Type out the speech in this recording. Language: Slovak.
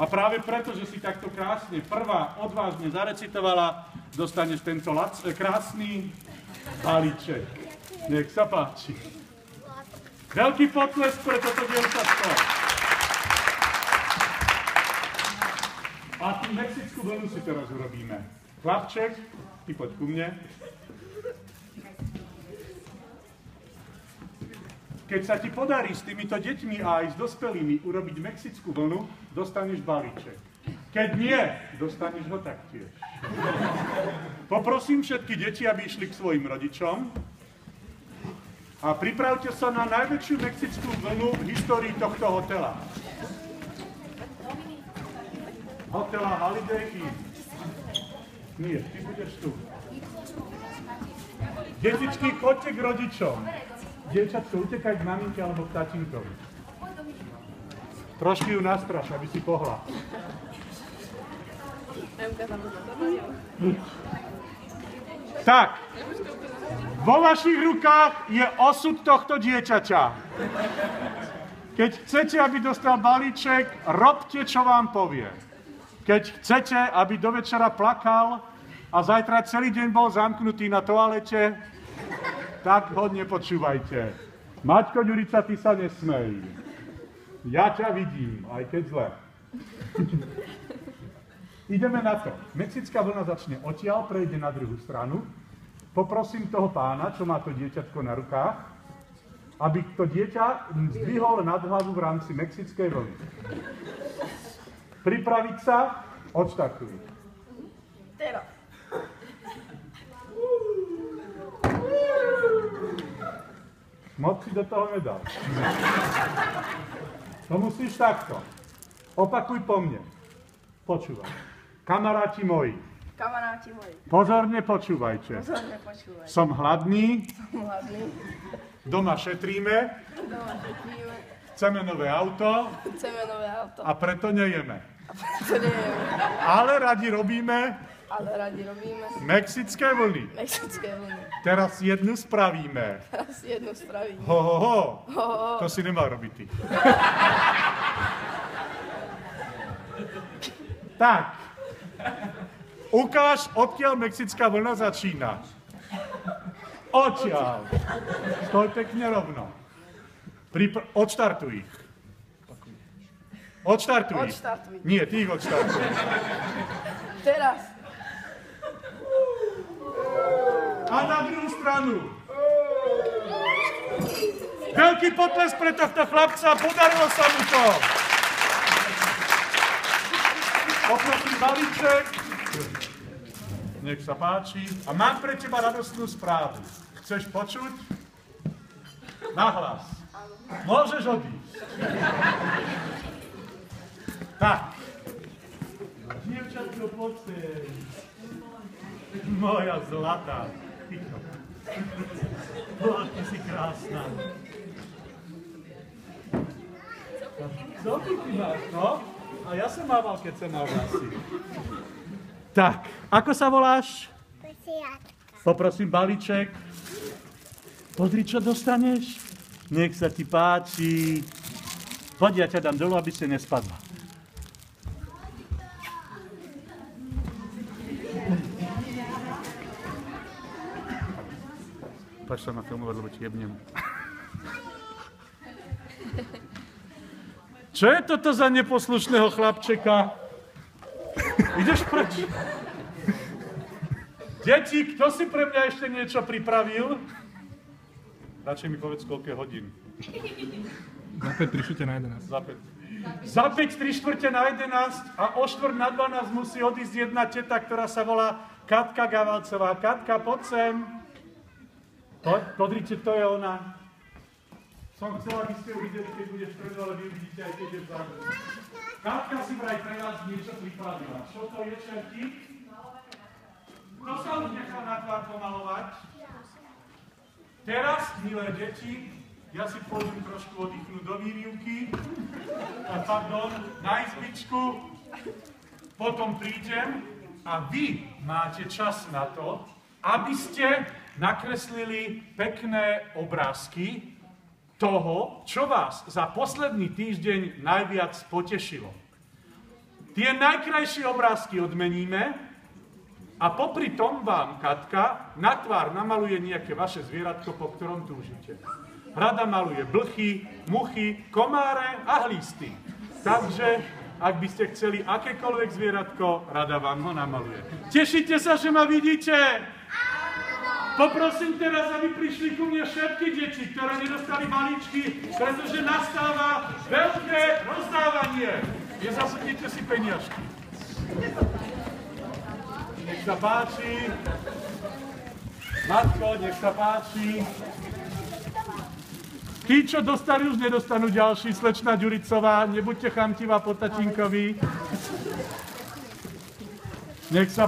A práve preto, že si takto krásne prvá odvážne zarecitovala, dostaneš tento krásny balíček. Nech sa páči. Veľký potlesk pre toto dievčatko. A tú mexickú vlnu si teraz urobíme. Chlapček, ty poď ku mne. Keď sa ti podarí s týmito deťmi a aj s dospelými urobiť mexickú vlnu, dostaneš balíček. Keď nie, dostaneš ho taktiež. Poprosím všetky deti, aby išli k svojim rodičom a pripravte sa na najväčšiu mexickú vlnu v histórii tohto hotela. Hotela Holiday Inn. Nie, ty budeš tu. Detičky, choďte k rodičom. Dievčatko, utekaj k maminke alebo k tatínkovi. Trošku ju nastraš, aby si pohla. Tak, vo vašich rukách je osud tohto dieťaťa. Keď chcete, aby dostal balíček, robte, čo vám povie. Keď chcete, aby do večera plakal a zajtra celý deň bol zamknutý na toalete, tak ho nepočúvajte. Maťko, Ďurica, ty sa nesmej. Ja ťa vidím, aj keď zle. Ideme na to. Mexická vlna začne odtiaľ, prejde na druhú stranu. Poprosím toho pána, čo má to dieťatko na rukách, aby to dieťa zdvihol nad hlavu v rámci mexickej vlny. Pripraviť sa, odštartuj. Teraz. Moc si do toho nedal. To musíš takto. Opakuj po mne. Počúvaj. Kamaráti moji. Kamaráti moji. Pozorne počúvajte. Pozorne počúvaj. Som hladný. Som hladný. Doma šetríme. Doma šetríme. Chceme nové auto. Chceme nové auto. A preto nejeme. A preto nejeme. Ale radi robíme mexické vlny. Mexické vlny. Teraz jednu spravíme. Teraz jednu spravíme. Ho, ho, ho. Ho, ho. To si nemal robiť ty. Tak. Ukáž, odkiaľ mexická vlna začína. Odtiaľ. Stoj pekne rovno. Odštartuj ich. Odštartuj ich. Odštartuj. Nie, ty ich odštartuj. Teraz. A na druhú stranu. Veľký potlesk pre tohto chlapca, podarilo sa mu to. Poprosím balíček. Nech sa páči. A mám pre teba radostnú správu. Chceš počuť? Nahlas. Môžeš odísť. Tak. Dievčatko, poď sem. Moja zlatá. Ty si krásna. Co ty máš, no? A ja som mával, keď som mal vlasy. Tak, ako sa voláš? Poprosím balíček. Pozri, čo dostaneš. Nech sa ti páči. Poď, ja ťa dám dolu, aby si nespadla. Pač sa na filmovať, lebo ti jebnem. Čo je toto za neposlušného chlapčeka? Ideš preč? Deti, kto si pre mňa ešte niečo pripravil? Radšej mi povedz, koľko hodín. Za 5, 3 štvrte na 11. Za 5, 3 štvrte na 11 a o 4 na 12 musí odísť jedna teta, ktorá sa volá Katka Gavalcová. Katka, poď sem. Podrite, to je ona. Som chcel, aby ste uvideli, keď budeš predo, ale vy uvidíte aj keď je vzadu. Katka si vraj pre vás niečo pripravila. Čo to je, čerti? Kto sa už nechal na tvár pomalovať? Teraz, milé deti, ja si pôjdem trošku oddychnúť do výrivky. Pardon, na izbičku. Potom prídem a vy máte čas na to, aby ste nakreslili pekné obrázky toho, čo vás za posledný týždeň najviac potešilo. Tie najkrajšie obrázky odmeníme a popri tom vám Katka na tvár namaluje nejaké vaše zvieratko, po ktorom túžite. Rada maluje blchy, muchy, komáre a hlisty. Takže, ak by ste chceli akékoľvek zvieratko, rada vám ho namaluje. Tešíte sa, že ma vidíte? Poprosím teraz, aby prišli ku mne všetky deti, ktoré nedostali balíčky, pretože nastáva veľké rozdávanie. Nezasudnite si peniažky. Nech sa páči. Matko, nech sa páči. Tí, čo dostali, už nedostanú ďalší. Slečna Ďuricová, nebuďte chamtivá po tatínkovi. Nech sa